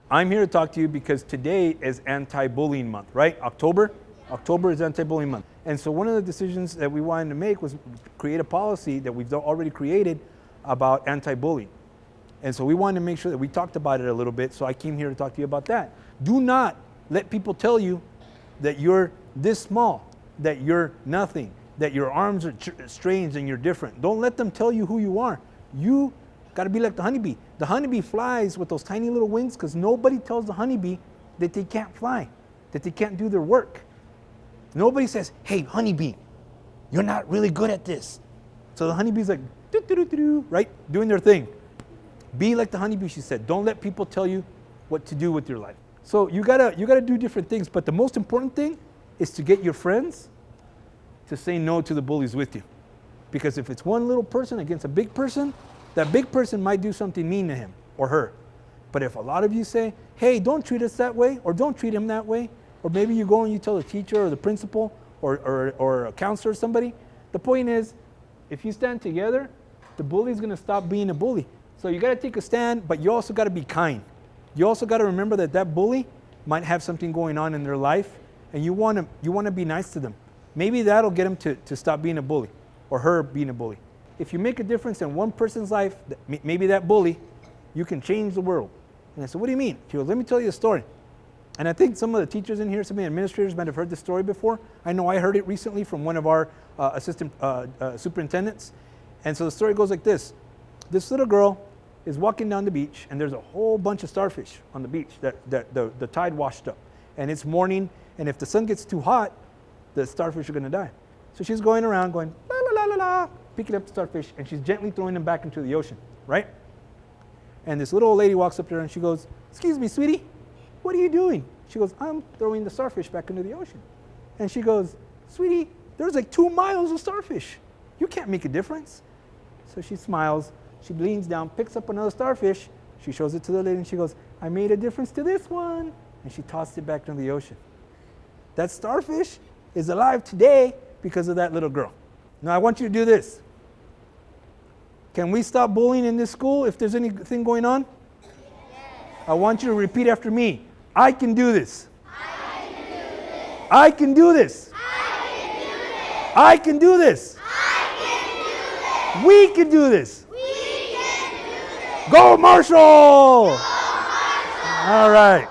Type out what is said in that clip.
I'm here to talk to you because today is anti-bullying month, right? October is anti-bullying month. And so one of the decisions that we wanted to make was create a policy that we've already created about anti-bullying. And so we wanted to make sure that we talked about it a little bit, so I came here to talk to you about that. Do not let people tell you that you're this small, that you're nothing, that your arms are strange and you're different. Don't let them tell you who you are. You got to be like the honeybee. The honeybee flies with those tiny little wings because nobody tells the honeybee that they can't fly, that they can't do their work. Nobody says, hey, honeybee, you're not really good at this. So the honeybee's like, right, doing their thing. Be like the honeybee, she said. Don't let people tell you what to do with your life. So you gotta do different things, but the most important thing is to get your friends to say no to the bullies with you. Because if it's one little person against a big person, that big person might do something mean to him or her. But if a lot of you say, hey, don't treat us that way, or don't treat him that way, or maybe you go and you tell the teacher or the principal or a counselor or somebody, the point is, if you stand together, the bully's gonna stop being a bully. So you gotta take a stand, but you also gotta be kind. You also gotta remember that that bully might have something going on in their life, and you wanna be nice to them. Maybe that'll get them to stop being a bully, or her being a bully. If you make a difference in one person's life, maybe that bully, you can change the world. And I said, what do you mean? She goes, let me tell you a story. And I think some of the teachers in here, some of the administrators might have heard this story before. I know I heard it recently from one of our assistant superintendents. And so the story goes like this. This little girl is walking down the beach, and there's a whole bunch of starfish on the beach that the tide washed up. And it's morning, and if the sun gets too hot, the starfish are gonna die. So she's going around going, la la la la la, picking up the starfish, and she's gently throwing them back into the ocean, right? And this little old lady walks up to her and she goes, excuse me, sweetie, what are you doing? She goes, I'm throwing the starfish back into the ocean. And she goes, sweetie, there's like 2 miles of starfish. You can't make a difference. So she smiles, she leans down, picks up another starfish, she shows it to the lady and she goes, I made a difference to this one. And she tossed it back into the ocean. That starfish is alive today because of that little girl. Now I want you to do this. Can we stop bullying in this school if there's anything going on? Yes. I want you to repeat after me. I can do this. I can do this. I can do this. We can do this. Go Marshall! All right.